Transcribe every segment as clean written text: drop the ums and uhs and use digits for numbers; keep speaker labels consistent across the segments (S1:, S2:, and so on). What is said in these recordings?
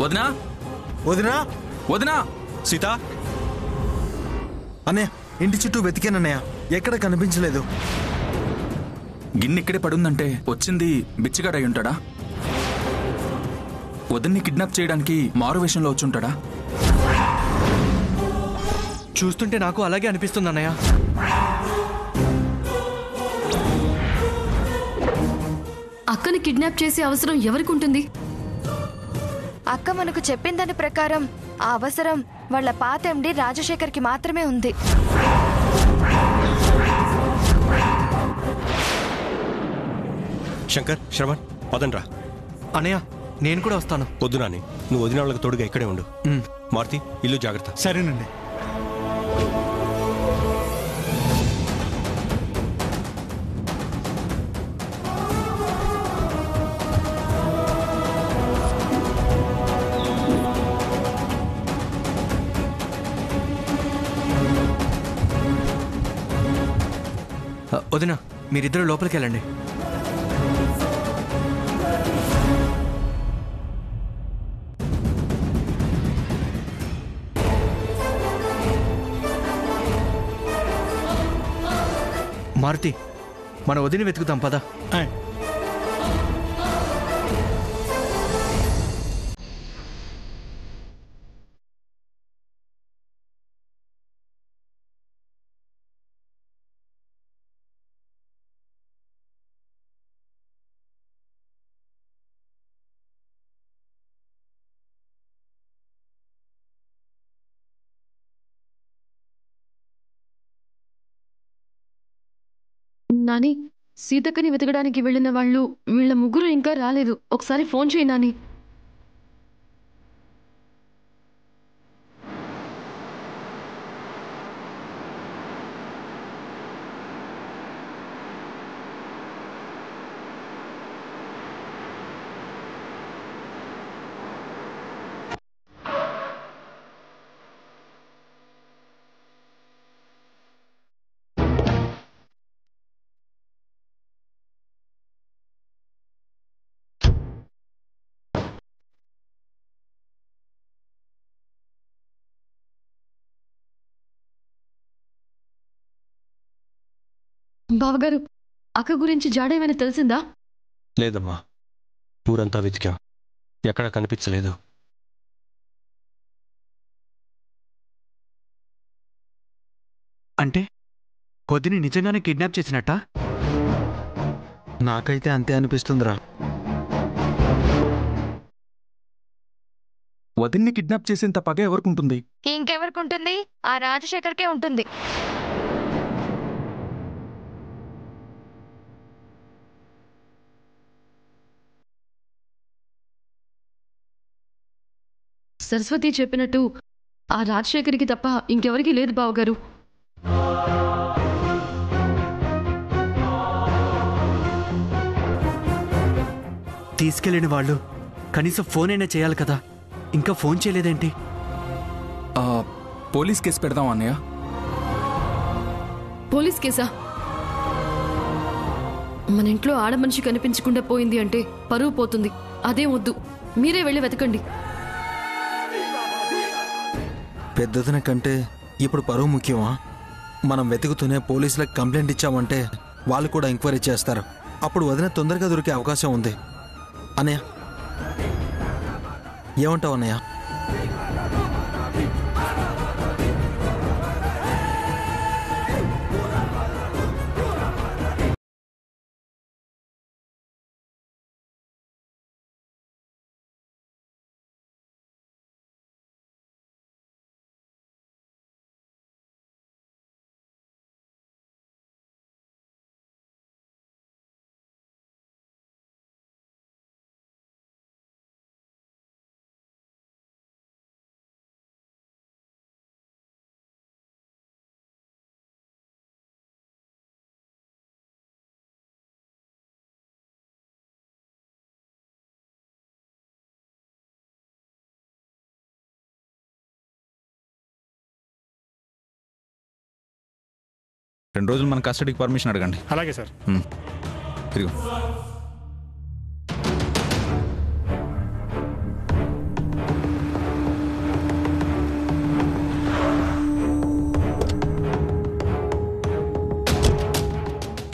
S1: వదినా
S2: వదినా
S1: వదినా
S3: సీత
S2: అన్నయ్య ఇంటి చుట్టూ వెతికానన్నయ్య, ఎక్కడ కనిపించలేదు.
S1: గిన్నె ఇక్కడే పడుందంటే వచ్చింది బిచ్చిగాడై ఉంటాడా? వదిన్ని కిడ్నాప్ చేయడానికి మారు వేషంలో వచ్చుంటాడా?
S4: చూస్తుంటే నాకు అలాగే అనిపిస్తుంది అన్నయ్య.
S5: అక్కని కిడ్నాప్ చేసే అవసరం ఎవరికి ఉంటుంది?
S6: అక్క మనకు చెప్పిన దాని ప్రకారం ఆ అవసరం వాళ్ళ పాత ఎండి రాజశేఖర్కి మాత్రమే ఉంది.
S3: శంకర్, శ్రవణ్, పదండ్రా.
S4: అన్నయ్య నేను కూడా వస్తాను.
S3: వద్దు నాని, నువ్వు వదిన వాళ్ళకి తోడుగా ఇక్కడే ఉండు. మారుతి, ఇల్లు జాగ్రత్త.
S7: సరేనండి.
S4: వదిన, మీరిద్దరు లోపలికి వెళ్ళండి. మారుతి, మన వదిన వెతుకుతాం పద.
S5: నాని, సీతక్కని వెతకడానికి వెళ్ళిన వీళ్ళ ముగ్గురు ఇంకా రాలేదు. ఒకసారి ఫోన్ చేయి నాని. బావగారు, అక్క గురించి జాడేమైనా తెలిసిందా?
S3: లేదమ్మా, ఊరంతా వెతికా, ఎక్కడ కనిపించలేదు.
S7: అంటే వదిని నిజంగానే కిడ్నాప్ చేసినట్టా?
S2: నాకైతే అంతే అనిపిస్తుందిరా.
S1: వదిన్ని కిడ్నాప్ చేసేంత పగ ఎవరికుంటుంది?
S6: ఇంకెవరికి ఉంటుంది? ఆ రాజశేఖర్కే ఉంటుంది.
S5: సరస్వతి చెప్పినట్టు ఆ రాజశేఖర్కి తప్ప ఇంకెవరికి లేదు బావగారు.
S7: తీసుకెళ్ళిన వాళ్ళు కనీసం ఫోన్ అయినా చేయాలి కదా, ఇంకా ఫోన్ చేయలేదేంటి?
S1: పోలీస్ కేసు పెడదాం అన్నయ్య.
S5: పోలీస్ కేసా? మన ఇంట్లో ఆడమనిషి కనిపించకుండా పోయింది అంటే పరువు పోతుంది. అదే వద్దు, మీరే వెళ్ళి వెతకండి.
S2: పెద్దదిన కంటే ఇప్పుడు పరువు ముఖ్యమా? మనం వెతుకుతూనే పోలీసులకు కంప్లైంట్ ఇచ్చామంటే వాళ్ళు కూడా ఎంక్వైరీ చేస్తారు. అప్పుడు వదిన తొందరగా దొరికే అవకాశం ఉంది. అన్నయ్య, ఏమంటావు అన్నయ్య?
S8: రెండు రోజులు మన కస్టడీకి పర్మిషన్ అడగండి.
S7: అలాగే సార్.
S8: తిరుగు.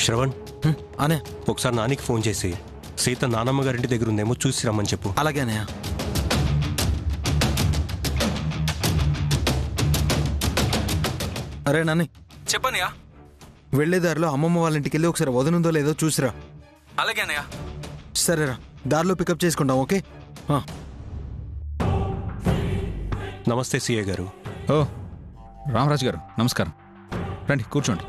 S3: శ్రవణ్,
S2: అనే
S3: ఒకసారి నానికి ఫోన్ చేసి సీత నానమ్మ గారింటి దగ్గర ఉందేమో చూసి రమ్మని చెప్పు.
S2: అలాగే అన్నయ్య. అరే నాని,
S1: చెప్పనయ్యా.
S2: వెళ్లే దారిలో అమ్మమ్మ వాళ్ళ ఇంటికి వెళ్ళి ఒకసారి వదనుందో లేదో చూసిరా.
S1: అలాగే అన్నయ్య.
S2: సరేరా, దారిలో పికప్ చేసుకుంటాం. ఓకే.
S3: నమస్తే సిఏ గారు.
S8: ఓ రామరాజు గారు నమస్కారం. రండి కూర్చోండి.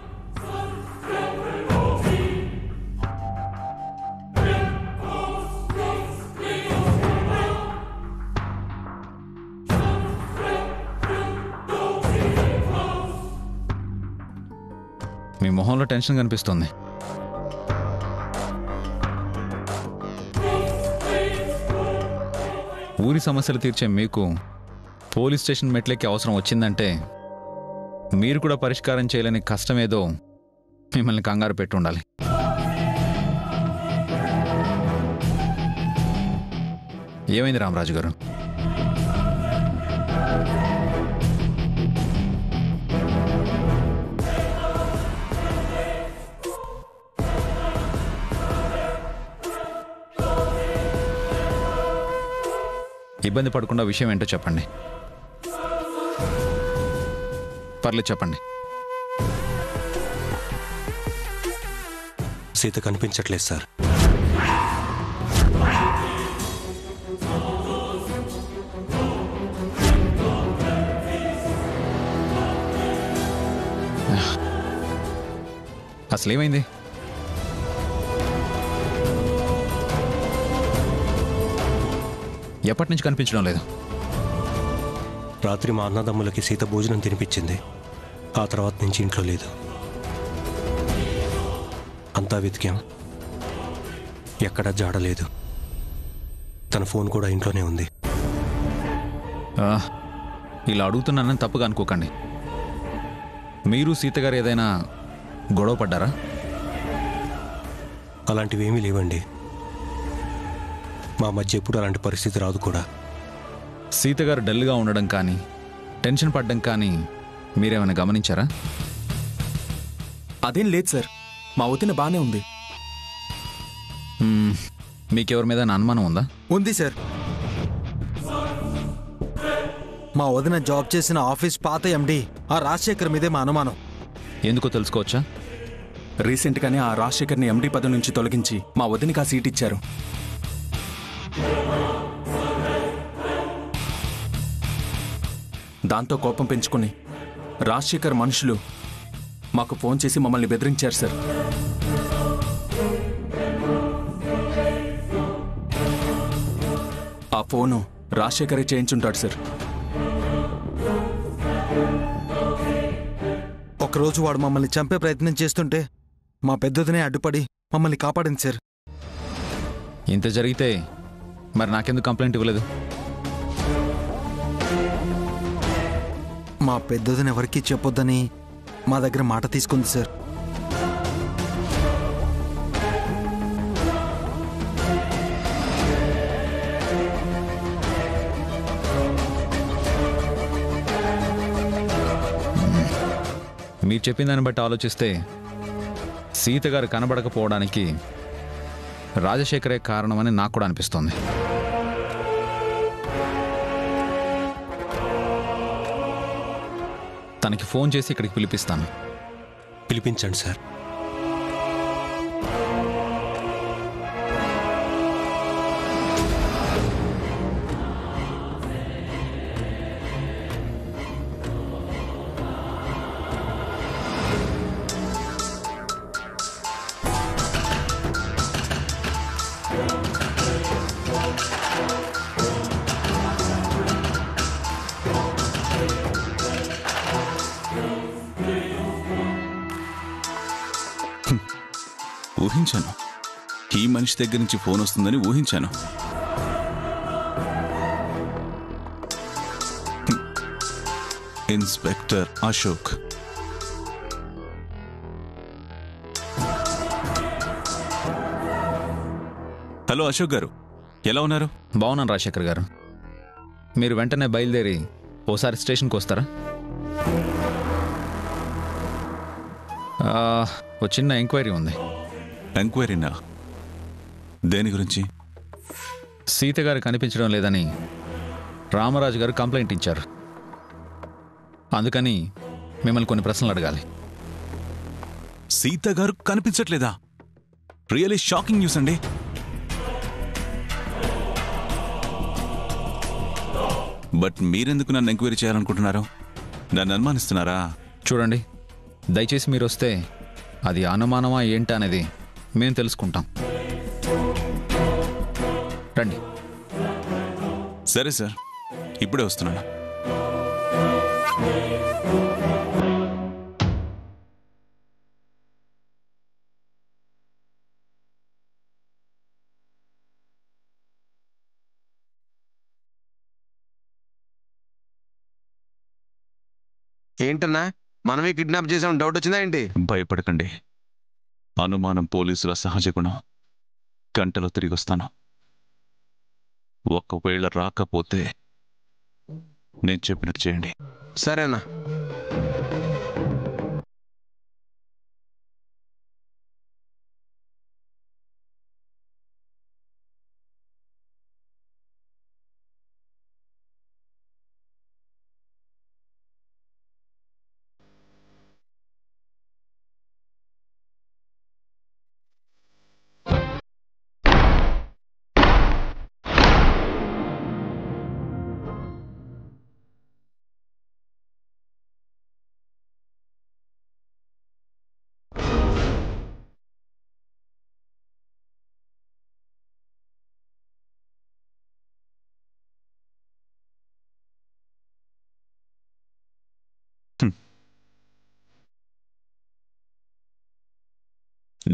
S8: మీ మొహంలో టెన్షన్ కనిపిస్తుంది. ఊరి సమస్యలు తీర్చే మీకు పోలీస్ స్టేషన్ మెట్లెక్కి అవసరం వచ్చిందంటే మీరు కూడా పరిష్కారం చేయలేని కష్టమేదో మిమ్మల్ని కంగారు పెట్టి ఉండాలి. ఏమైంది రామరాజు గారు? ఇబ్బంది పడకుండా విషయం ఏంటో చెప్పండి. పర్లేదు చెప్పండి.
S3: సీత కనిపించట్లేదు సార్.
S8: అసలేమైంది? ఎప్పటి నుంచి కనిపించడం లేదు?
S3: రాత్రి మా అన్నదమ్ములకి సీత భోజనం తినిపించింది. ఆ తర్వాత నుంచి ఇంట్లో లేదు. అంతా వెతికాం, ఎక్కడా జాడలేదు. తన ఫోన్ కూడా ఇంట్లోనే ఉంది.
S8: ఇలా అడుగుతున్నానని తప్పుగా అనుకోకండి. మీరు సీత గారు ఏదైనా గొడవ పడ్డారా?
S3: అలాంటివి ఏమీ లేవండి. మా మధ్య ఎప్పుడు అలాంటి పరిస్థితి రాదు కూడా.
S8: సీత గారు డల్గా ఉండడం కానీ టెన్షన్ పడ్డం కానీ మీరేమైనా గమనించారా?
S1: అదేం లేదు సార్, మా వదిన బానే ఉంది.
S8: మీకెవరి మీద అనుమానం ఉందా?
S2: ఉంది సార్. మా వదిన జాబ్ చేసిన ఆఫీస్ పాత ఎండి ఆ రాజశేఖర్ మీదే మా అనుమానం.
S8: ఎందుకో తెలుసుకోవచ్చా?
S1: రీసెంట్గానే ఆ రాజశేఖర్ని ఎండీ పదవి నుంచి తొలగించి మా వదినకి ఆ సీట్ ఇచ్చారు. దాంతో కోపం పెంచుకుని రాజశేఖర్ మనుషులు మాకు ఫోన్ చేసి మమ్మల్ని బెదిరించారు సార్. ఆ ఫోను రాజశేఖరే చేయించుంటాడు సార్.
S2: ఒకరోజు వాడు మమ్మల్ని చంపే ప్రయత్నం చేస్తుంటే మా పెద్దదినే అడ్డుపడి మమ్మల్ని కాపాడింది సార్.
S8: ఇంత జరిగితే మరి నాకెందుకు కంప్లైంట్ ఇవ్వలేదు?
S2: మా పెద్దదిని ఎవరికీ చెప్పొద్దని మా దగ్గర మాట తీసుకుంది సార్.
S8: మీరు చెప్పిన దాన్ని బట్టి ఆలోచిస్తే సీత గారు కనబడకపోవడానికి రాజశేఖరే కారణమని నాకు కూడా అనిపిస్తోంది. తనకి ఫోన్ చేసి ఇక్కడికి పిలిపిస్తాను.
S3: పిలిపించండి సార్.
S9: ఊహించాను, ఈ మనిషి దగ్గర నుంచి ఫోన్ వస్తుందని ఊహించాను. ఇన్స్పెక్టర్ అశోక్. హలో అశోక్ గారు, ఎలా ఉన్నారు?
S8: బాగున్నాను రాజశేఖర్ గారు. మీరు వెంటనే బయలుదేరి ఓసారి స్టేషన్కి వస్తారా? ఓ చిన్న ఎంక్వైరీ ఉంది.
S9: ఎంక్వైరీనా? దేని గురించి?
S8: సీత గారు కనిపించడం లేదని రామరాజు గారు కంప్లైంట్ ఇచ్చారు. అందుకని మిమ్మల్ని కొన్ని ప్రశ్నలు అడగాలి.
S9: సీత గారు కనిపించట్లేదా? రియలీ షాకింగ్ న్యూస్ అండి. బట్ మీరెందుకు నన్ను ఎంక్వైరీ చేయాలనుకుంటున్నారు? నన్ను అనుమానిస్తున్నారా?
S8: చూడండి, దయచేసి మీరు వస్తే అది అనుమానమా ఏంటా అనేది మేము తెలుసుకుంటాం. రండి.
S9: సరే సార్, ఇప్పుడే వస్తున్నాను.
S10: ఏంటన్నా, మనమే కిడ్నాప్ చేసాం డౌట్ వచ్చిందా ఏంటి?
S9: భయపడకండి, అనుమానం పోలీసుల సహజ గుణం. గంటలో తిరిగి వస్తాను. ఒకవేళ రాకపోతే నేను చెప్పినట్టు చేయండి.
S10: సరేనా?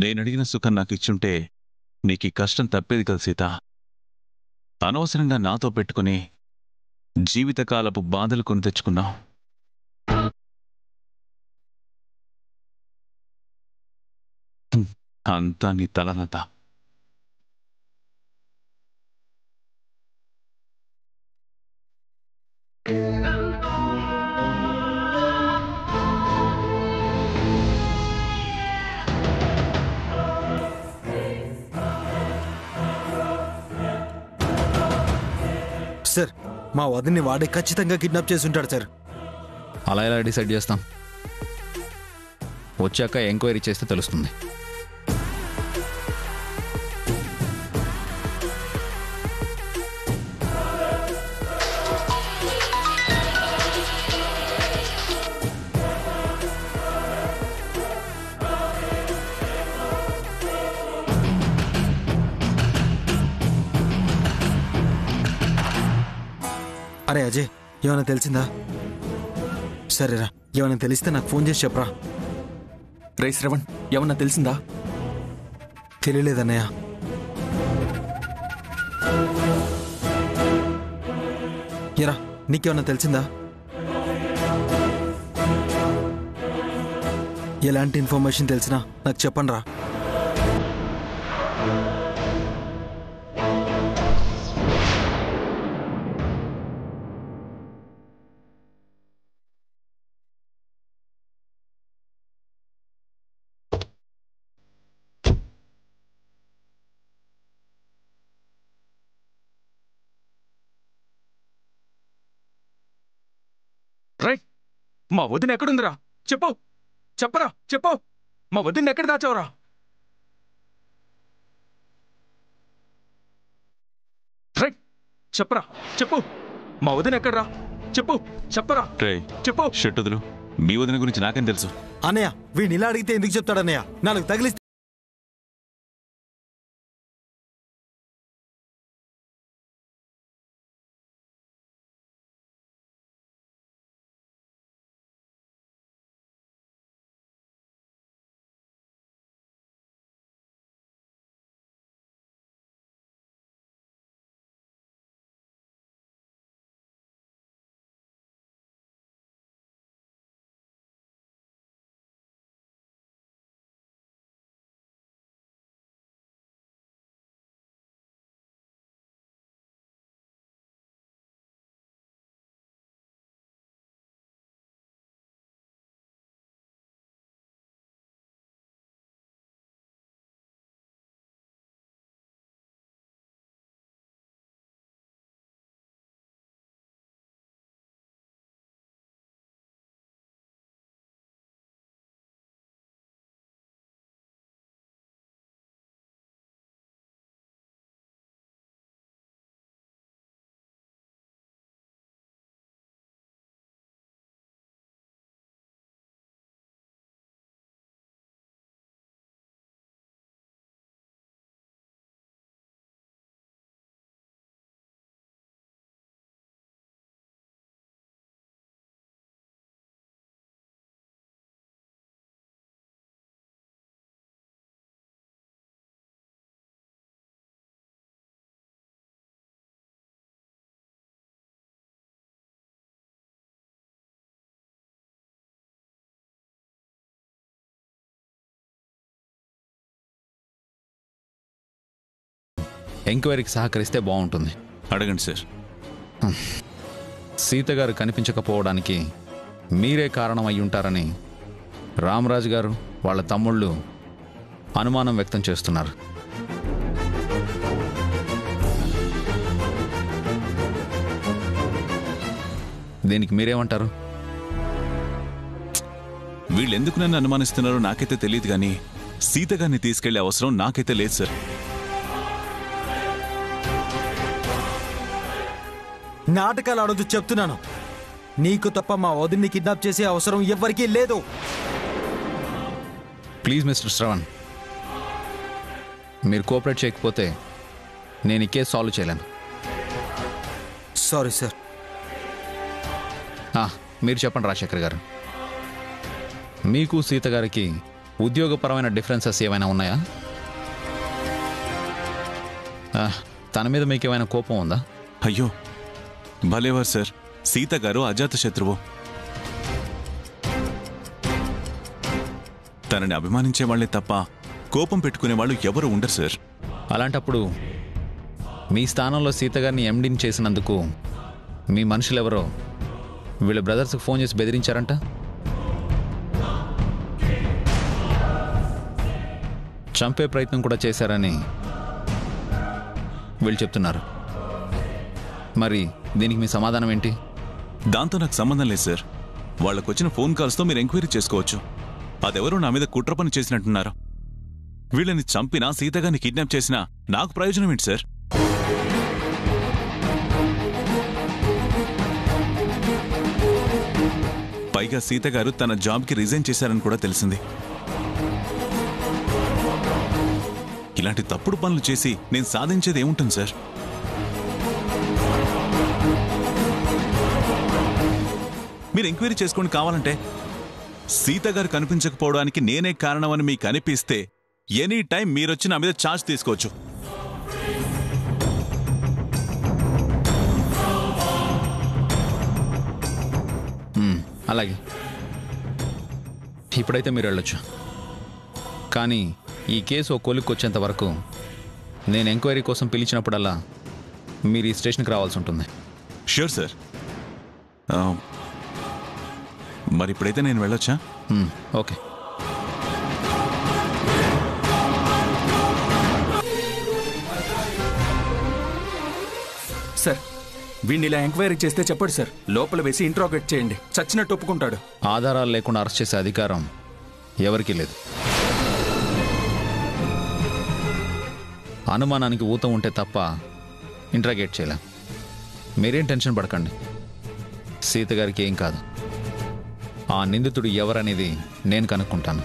S9: నేనడిగిన సుఖం నాకు ఇచ్చుంటే నీకు ఈ కష్టం తప్పేది కదా సీత. అనవసరంగా నాతో పెట్టుకుని జీవితకాలపు బాధలు కొని తెచ్చుకున్నావు. అంతా నీ తలనత.
S2: సార్, మా వదిన్ని వాడే ఖచ్చితంగా కిడ్నాప్ చేసి ఉంటాడు సార్.
S8: అలా ఎలా డిసైడ్ చేస్తాం? వచ్చాక ఎంక్వైరీ చేస్తే తెలుస్తుంది.
S2: అరే అజయ్, ఏమైనా తెలిసిందా? సరేరా, ఏమైనా తెలిస్తే నాకు ఫోన్ చేసి చెప్పరా.
S1: రే శ్రవణ్, ఏమన్నా తెలిసిందా?
S2: తెలియలేదన్నయ్య. ఎరా, నీకేమన్నా తెలిసిందా? ఎలాంటి ఇన్ఫర్మేషన్ తెలిసినా నాకు చెప్పండి రా.
S1: రైట్, మా వదిన ఎక్కడుందిరా? చెప్పు, చెప్పరా, చెప్పు. మా వదిన ఎక్కడ దాచావురా? రైట్, చెప్పరా, చెప్పు. మా వదిన ఎక్కడరా? చెప్పు, చెప్పరా,
S9: రే
S1: చెప్పు.
S9: షెట్టుదులు, మీ వదిన గురించి నాకేం తెలుసు?
S2: అన్నయ్య, వీడిని ఇలా అడిగితే ఎందుకు చెప్తాడన్నయ్య? నాకు తగిలిస్తే
S8: ఎంక్వైరీకి సహకరిస్తే బాగుంటుంది.
S9: అడగండి సార్.
S8: సీత గారు కనిపించకపోవడానికి మీరే కారణం అయి ఉంటారని రామరాజు గారు వాళ్ళ తమ్ముళ్ళు అనుమానం వ్యక్తం చేస్తున్నారు. దీనికి మీరేమంటారు?
S9: వీళ్ళెందుకు నన్ను అనుమానిస్తున్నారో నాకైతే తెలియదు, కానీ సీత గారిని తీసుకెళ్లే అవసరం నాకైతే లేదు సార్.
S2: నాటకాలు ఆడొద్దు చెప్తున్నాను. నీకు తప్ప మా వదిన్ని కిడ్నాప్ చేసే అవసరం ఎవ్వరికీ లేదు.
S8: ప్లీజ్ మిస్టర్ శ్రవణ్, మీరు కోఆపరేట్ చేయకపోతే నేను ఈ కేసు సాల్వ్ చేయలేను.
S2: Sorry sir.
S8: మీరు చెప్పండి రాజశేఖర్ గారు, మీకు సీత గారికి ఉద్యోగపరమైన డిఫరెన్సెస్ ఏమైనా ఉన్నాయా? తన మీద మీకు ఏమైనా కోపం ఉందా?
S9: అయ్యో భలేవారు సార్, సీత గారు అజాత శత్రువు. తనని అభిమానించే వాళ్లే తప్ప కోపం పెట్టుకునే వాళ్ళు ఎవరు ఉండరు సార్.
S8: అలాంటప్పుడు మీ స్థానంలో సీత గారిని ఎండీని చేసినందుకు మీ మనుషులెవరో వీళ్ళ బ్రదర్స్కి ఫోన్ చేసి బెదిరించారంట. చంపే ప్రయత్నం కూడా చేశారని వీళ్ళు చెప్తున్నారు. మరి దీనికి మీ సమాధానం ఏంటి?
S9: దాంతో నాకు సంబంధం లేదు సార్. వాళ్ళకొచ్చిన ఫోన్ కాల్స్తో మీరు ఎంక్వైరీ చేసుకోవచ్చు. అదెవరో నా మీద కుట్ర పని చేసినట్టున్నారు. వీళ్ళని చంపినా సీతగారిని కిడ్నాప్ చేసినా నాకు ప్రయోజనం ఏంటి సార్? పైగా సీత గారు తన జాబ్కి రిజైన్ చేశారని కూడా తెలిసింది. ఇలాంటి తప్పుడు పనులు చేసి నేను సాధించేది ఏముంటుంది సార్? మీరు ఎంక్వైరీ చేసుకోండి కావాలంటే. సీత గారు కనిపించకపోవడానికి నేనే కారణమని మీకు అనిపిస్తే ఎనీ టైం మీరొచ్చి నా మీద ఛార్జ్ తీసుకోవచ్చు.
S8: అలాగే, ఇప్పుడైతే మీరు వెళ్ళొచ్చు. కానీ ఈ కేసు ఓ కొలిక్కి వచ్చేంత వరకు నేను ఎంక్వైరీ కోసం పిలిచినప్పుడల్లా మీరు ఈ స్టేషన్కి రావాల్సి ఉంటుంది.
S9: Sure sir. మరి ఇప్పుడైతే నేను వెళ్ళొచ్చా?
S8: ఓకే.
S1: సార్, వీడిని ఇలా ఎంక్వైరీ చేస్తే చెప్పండి సార్. లోపల వేసి ఇంట్రాగేట్ చేయండి. చచ్చినట్టు ఒప్పుకుంటాడు.
S8: ఆధారాలు లేకుండా అరెస్ట్ చేసే అధికారం ఎవరికీ లేదు. అనుమానానికి ఊతం ఉంటే తప్ప ఇంట్రాగేట్ చేయలేం. మీరేం టెన్షన్ పడకండి. సీత గారికి ఏం కాదు. ఆ నిందితుడు ఎవరనేది నేను కనుక్కుంటాను.